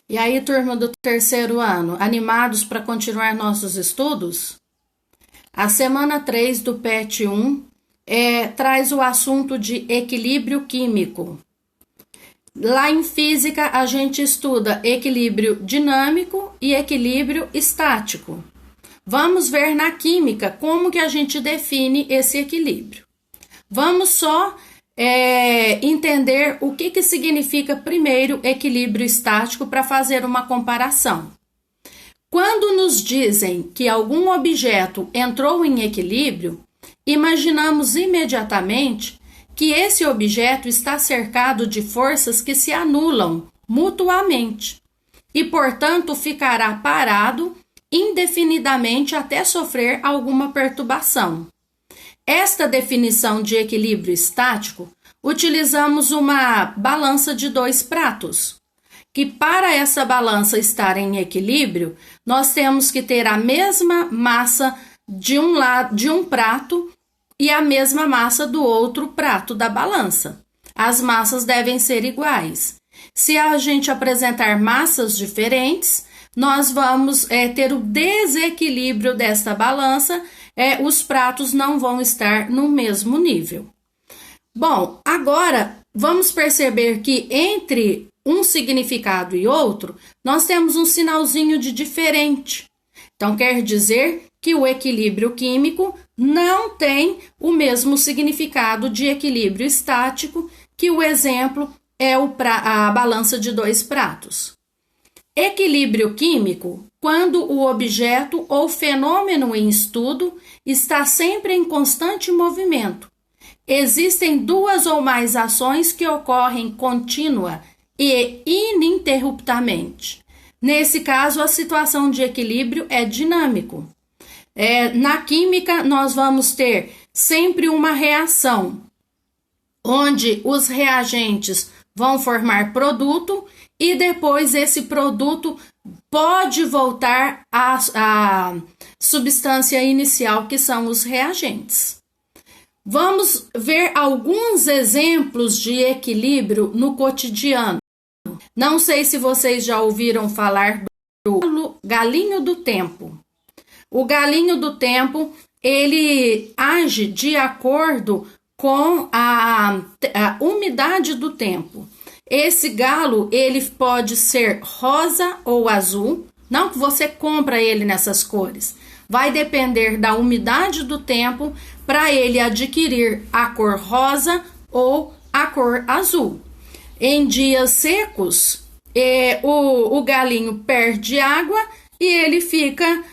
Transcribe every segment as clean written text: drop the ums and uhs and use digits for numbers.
E aí, turma do terceiro ano, animados para continuar nossos estudos? A semana 3 do PET 1 traz o assunto de equilíbrio químico. Lá em física, a gente estuda equilíbrio dinâmico e equilíbrio estático. Vamos ver na química como que a gente define esse equilíbrio. Vamos só entender o que significa primeiro equilíbrio estático para fazer uma comparação. Quando nos dizem que algum objeto entrou em equilíbrio, imaginamos imediatamente que esse objeto está cercado de forças que se anulam mutuamente e, portanto, ficará parado indefinidamente até sofrer alguma perturbação. Esta definição de equilíbrio estático, utilizamos uma balança de 2 pratos, que para essa balança estar em equilíbrio, nós temos que ter a mesma massa de um prato e a mesma massa do outro prato da balança. As massas devem ser iguais. Se a gente apresentar massas diferentes, nós vamos ter o desequilíbrio desta balança, os pratos não vão estar no mesmo nível. Bom, agora vamos perceber que entre um significado e outro, nós temos um sinalzinho de diferente. Então, quer dizer que o equilíbrio químico não tem o mesmo significado de equilíbrio estático, que o exemplo é a balança de 2 pratos. Equilíbrio químico, quando o objeto ou fenômeno em estudo está sempre em constante movimento. Existem 2 ou mais ações que ocorrem contínua e ininterruptamente. Nesse caso, a situação de equilíbrio é dinâmico. Na química, nós vamos ter sempre uma reação, onde os reagentes vão formar produto e depois esse produto pode voltar à substância inicial, que são os reagentes. Vamos ver alguns exemplos de equilíbrio no cotidiano. Não sei se vocês já ouviram falar do galinho do tempo. O galinho do tempo, ele age de acordo com a umidade do tempo. Esse galo, ele pode ser rosa ou azul, não que você compra ele nessas cores. Vai depender da umidade do tempo para ele adquirir a cor rosa ou a cor azul. Em dias secos, o galinho perde água e ele fica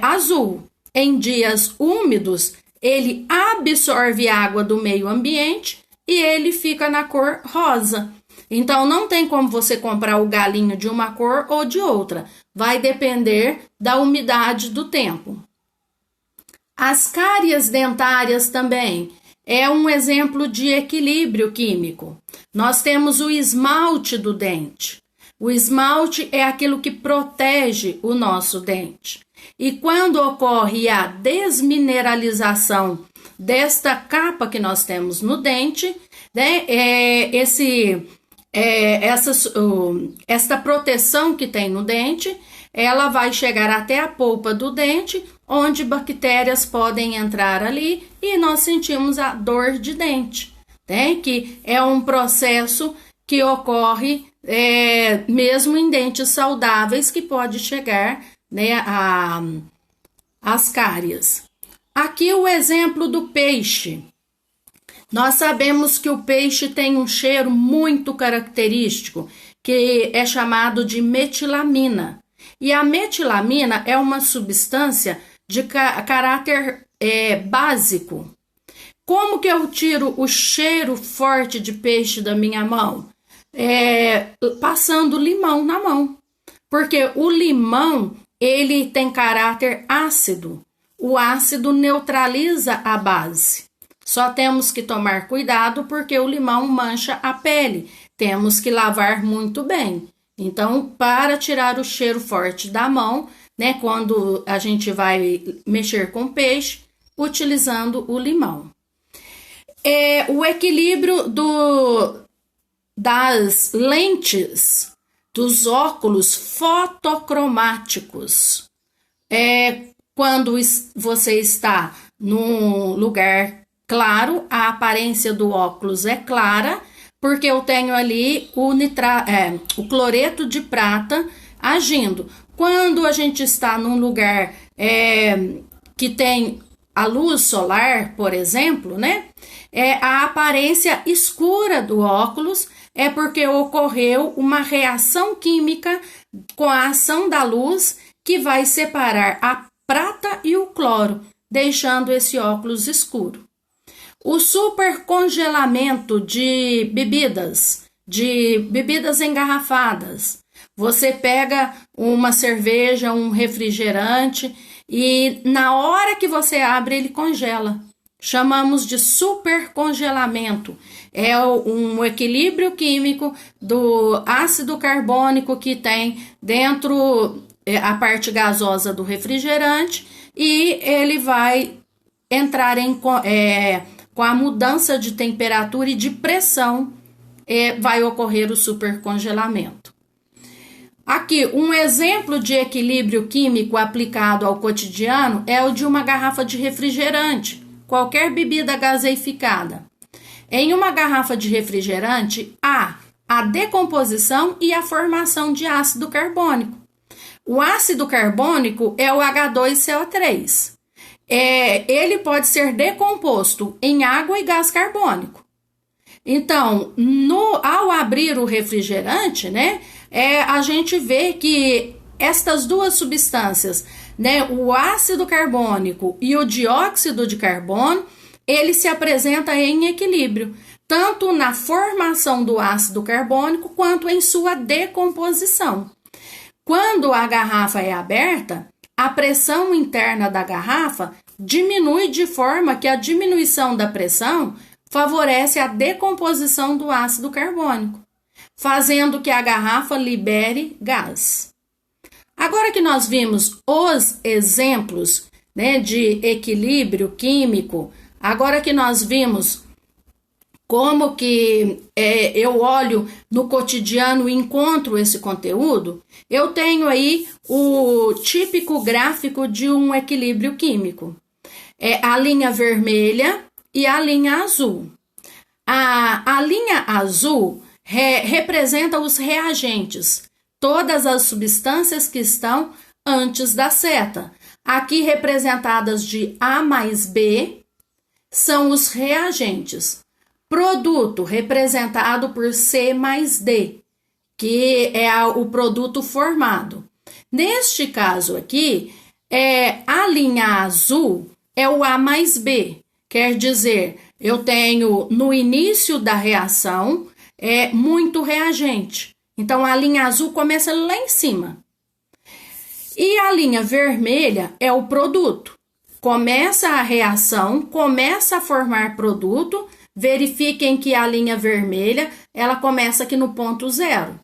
azul. Em dias úmidos, ele absorve água do meio ambiente e ele fica na cor rosa. Então, não tem como você comprar o galinho de uma cor ou de outra. Vai depender da umidade do tempo. As cárias dentárias também é um exemplo de equilíbrio químico. Nós temos o esmalte do dente. O esmalte é aquilo que protege o nosso dente. E quando ocorre a desmineralização desta capa que nós temos no dente, né, esta proteção que tem no dente, ela vai chegar até a polpa do dente, onde bactérias podem entrar ali e nós sentimos a dor de dente, né? Que é um processo que ocorre mesmo em dentes saudáveis, que pode chegar, né, às cárias. Aqui o exemplo do peixe. Nós sabemos que o peixe tem um cheiro muito característico, que é chamado de metilamina. E a metilamina é uma substância de caráter básico. Como que eu tiro o cheiro forte de peixe da minha mão? Passando limão na mão. Porque o limão, ele tem caráter ácido. O ácido neutraliza a base. Só temos que tomar cuidado porque o limão mancha a pele. Temos que lavar muito bem. Então, para tirar o cheiro forte da mão, né, quando a gente vai mexer com peixe, utilizando o limão. O equilíbrio das lentes dos óculos fotocromáticos. Quando você está num lugar claro, a aparência do óculos é clara, porque eu tenho ali o cloreto de prata agindo. Quando a gente está num lugar que tem a luz solar, por exemplo, né? A aparência escura do óculos é porque ocorreu uma reação química com a ação da luz que vai separar a prata e o cloro, deixando esse óculos escuro. O supercongelamento de bebidas engarrafadas. Você pega uma cerveja, um refrigerante e na hora que você abre ele congela. Chamamos de supercongelamento. É um equilíbrio químico do ácido carbônico que tem dentro a parte gasosa do refrigerante e ele vai entrar com a mudança de temperatura e de pressão, vai ocorrer o supercongelamento. Aqui, um exemplo de equilíbrio químico aplicado ao cotidiano é o de uma garrafa de refrigerante, qualquer bebida gaseificada. Em uma garrafa de refrigerante, há a decomposição e a formação de ácido carbônico. O ácido carbônico é o H2CO3. Ele pode ser decomposto em água e gás carbônico. Então, ao abrir o refrigerante, né, a gente vê que estas duas substâncias, né, o ácido carbônico e o dióxido de carbono, ele se apresenta em equilíbrio, tanto na formação do ácido carbônico quanto em sua decomposição. Quando a garrafa é aberta, a pressão interna da garrafa diminui de forma que a diminuição da pressão favorece a decomposição do ácido carbônico, fazendo que a garrafa libere gás. Agora que nós vimos os exemplos, né, de equilíbrio químico, agora que nós vimos como que eu olho no cotidiano e encontro esse conteúdo, eu tenho aí o típico gráfico de um equilíbrio químico. A linha vermelha e a linha azul. A linha azul representa os reagentes, todas as substâncias que estão antes da seta. Aqui representadas de A mais B são os reagentes. Produto representado por C mais D, que é o produto formado. Neste caso aqui, a linha azul é o A mais B, quer dizer, eu tenho no início da reação muito reagente. Então, a linha azul começa lá em cima. E a linha vermelha é o produto. Começa a reação, começa a formar produto. Verifiquem que a linha vermelha, ela começa aqui no ponto zero.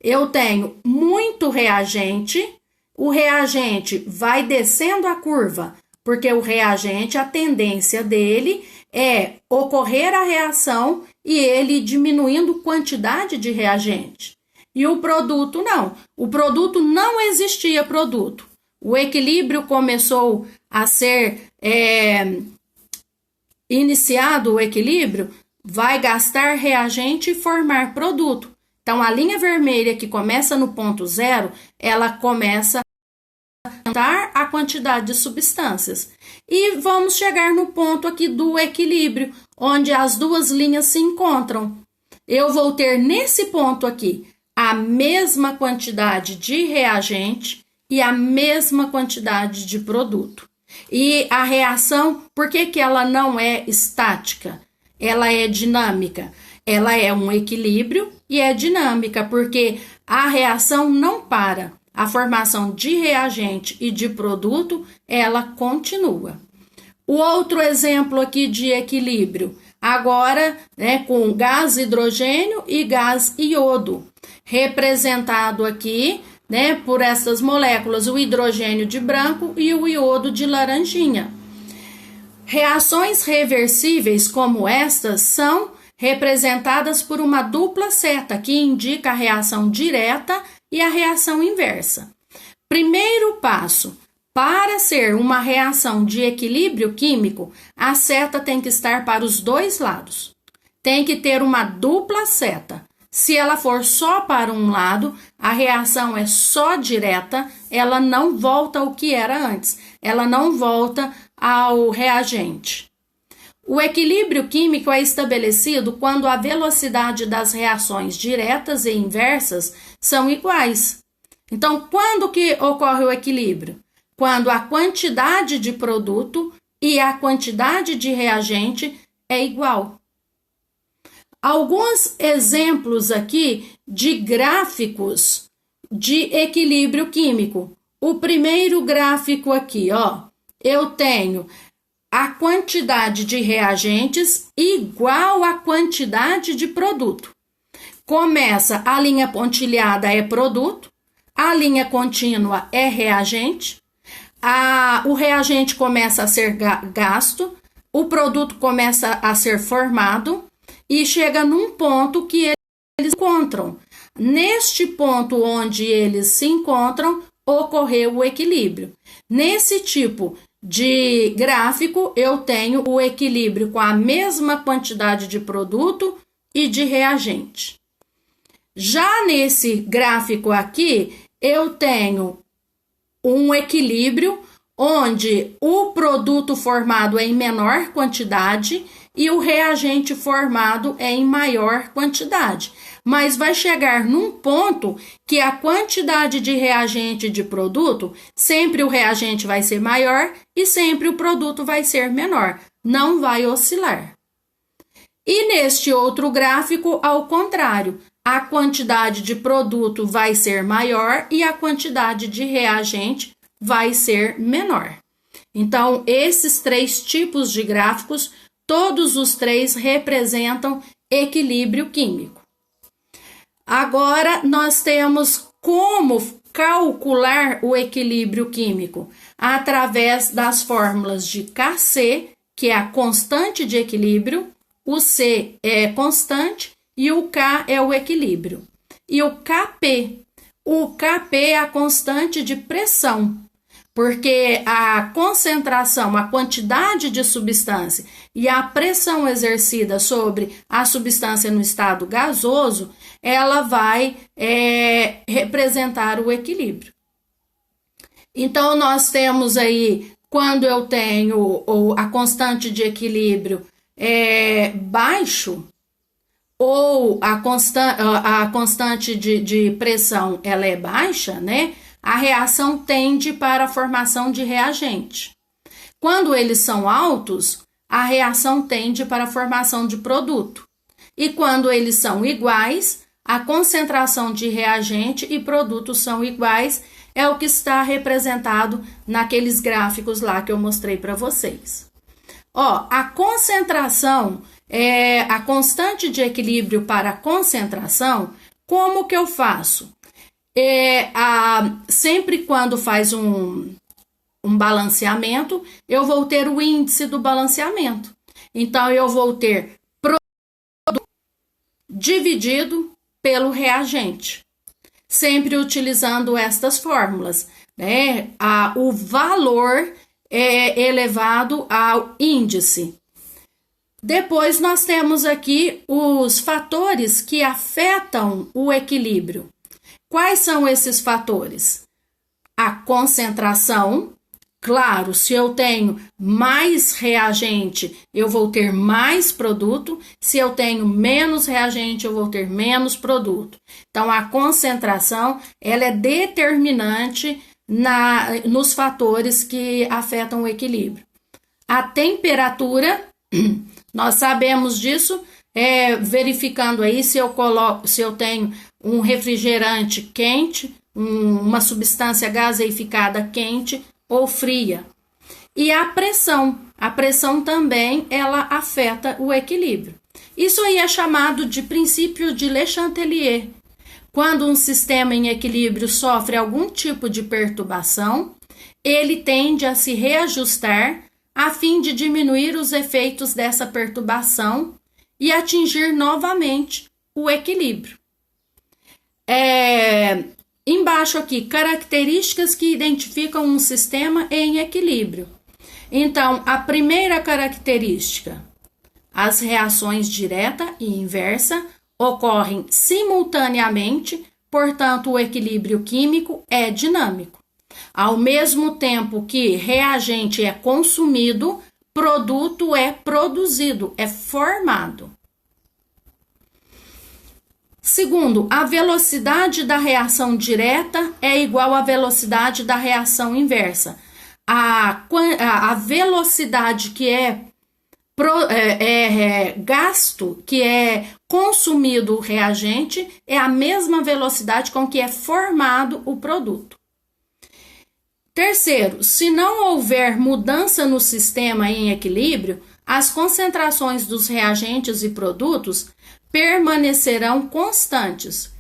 Eu tenho muito reagente, o reagente vai descendo a curva, porque o reagente, a tendência dele é ocorrer a reação e ele diminuindo quantidade de reagente. E o produto não. O produto não existia produto. O equilíbrio começou a ser iniciado, o equilíbrio vai gastar reagente e formar produto. Então, a linha vermelha que começa no ponto zero, ela começa a aumentar a quantidade de substâncias. E vamos chegar no ponto aqui do equilíbrio, onde as duas linhas se encontram. Eu vou ter nesse ponto aqui a mesma quantidade de reagente e a mesma quantidade de produto. E a reação, por que ela não é estática? Ela é dinâmica. Ela é um equilíbrio e é dinâmica, porque a reação não para. A formação de reagente e de produto, ela continua. O outro exemplo aqui de equilíbrio, agora, né, com gás hidrogênio e gás iodo, representado aqui, né, por essas moléculas, o hidrogênio de branco e o iodo de laranjinha. Reações reversíveis como estas são representadas por uma dupla seta que indica a reação direta e a reação inversa. Primeiro passo: para ser uma reação de equilíbrio químico, a seta tem que estar para os dois lados. Tem que ter uma dupla seta. Se ela for só para um lado, a reação é só direta, ela não volta ao que era antes, ela não volta ao reagente. O equilíbrio químico é estabelecido quando a velocidade das reações diretas e inversas são iguais. Então, quando que ocorre o equilíbrio? Quando a quantidade de produto e a quantidade de reagente é igual. Alguns exemplos aqui de gráficos de equilíbrio químico. O primeiro gráfico aqui, ó, eu tenho a quantidade de reagentes igual à quantidade de produto. Começa a linha pontilhada é produto, a linha contínua é reagente, o reagente começa a ser gasto, o produto começa a ser formado e chega num ponto que eles encontram. Neste ponto onde eles se encontram, ocorreu o equilíbrio. Nesse tipo de gráfico, eu tenho o equilíbrio com a mesma quantidade de produto e de reagente. Já nesse gráfico aqui, eu tenho um equilíbrio onde o produto formado é em menor quantidade e o reagente formado é em maior quantidade. Mas vai chegar num ponto que a quantidade de reagente de produto, sempre o reagente vai ser maior e sempre o produto vai ser menor, não vai oscilar. E neste outro gráfico, ao contrário, a quantidade de produto vai ser maior e a quantidade de reagente vai ser menor. Então, esses três tipos de gráficos, todos os três representam equilíbrio químico. Agora, nós temos como calcular o equilíbrio químico através das fórmulas de Kc, que é a constante de equilíbrio, o C é constante e o K é o equilíbrio. E o Kp é a constante de pressão, porque a concentração, a quantidade de substância e a pressão exercida sobre a substância no estado gasoso, ela vai representar o equilíbrio. Então, nós temos aí, quando eu tenho a constante de equilíbrio baixo, ou a constante de pressão ela é baixa, né? A reação tende para a formação de reagente. Quando eles são altos, a reação tende para a formação de produto. E quando eles são iguais, a concentração de reagente e produto são iguais, é o que está representado naqueles gráficos lá que eu mostrei para vocês. Ó, a concentração, a constante de equilíbrio para a concentração, como que eu faço? Sempre quando faz um balanceamento, eu vou ter o índice do balanceamento. Então, eu vou ter produto dividido pelo reagente, sempre utilizando estas fórmulas, né? O valor é elevado ao índice. Depois, nós temos aqui os fatores que afetam o equilíbrio. Quais são esses fatores? A concentração. Claro, se eu tenho mais reagente, eu vou ter mais produto. Se eu tenho menos reagente, eu vou ter menos produto. Então, a concentração, ela é determinante nos fatores que afetam o equilíbrio. A temperatura, nós sabemos disso, verificando aí se eu tenho um refrigerante quente, uma substância gaseificada quente ou fria. E a pressão também, ela afeta o equilíbrio. Isso aí é chamado de princípio de Le Chatelier. Quando um sistema em equilíbrio sofre algum tipo de perturbação, ele tende a se reajustar a fim de diminuir os efeitos dessa perturbação e atingir novamente o equilíbrio. Embaixo aqui, características que identificam um sistema em equilíbrio. Então, a primeira característica, as reações direta e inversa ocorrem simultaneamente, portanto, o equilíbrio químico é dinâmico. Ao mesmo tempo que reagente é consumido, produto é produzido, é formado. Segundo, a velocidade da reação direta é igual à velocidade da reação inversa. A velocidade que é gasto, que é consumido o reagente, é a mesma velocidade com que é formado o produto. Terceiro, se não houver mudança no sistema em equilíbrio, as concentrações dos reagentes e produtos permanecerão constantes.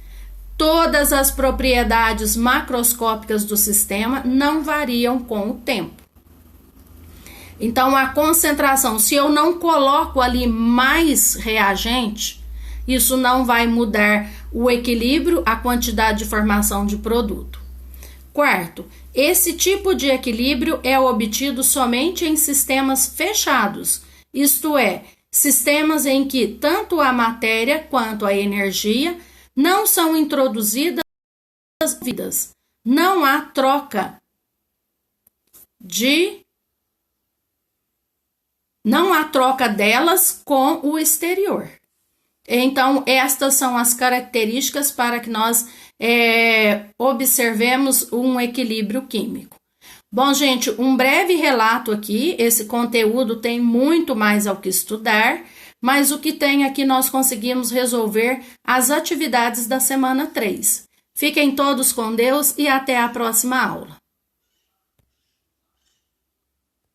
Todas as propriedades macroscópicas do sistema não variam com o tempo. Então, a concentração, se eu não coloco ali mais reagente, isso não vai mudar o equilíbrio, a quantidade de formação de produto. Quarto, esse tipo de equilíbrio é obtido somente em sistemas fechados, isto é, sistemas em que tanto a matéria quanto a energia não são introduzidas vidas. Não há troca delas com o exterior. Então, estas são as características para que nós observemos um equilíbrio químico. Bom, gente, um breve relato aqui. Esse conteúdo tem muito mais ao que estudar, mas o que tem aqui nós conseguimos resolver as atividades da semana 3. Fiquem todos com Deus e até a próxima aula.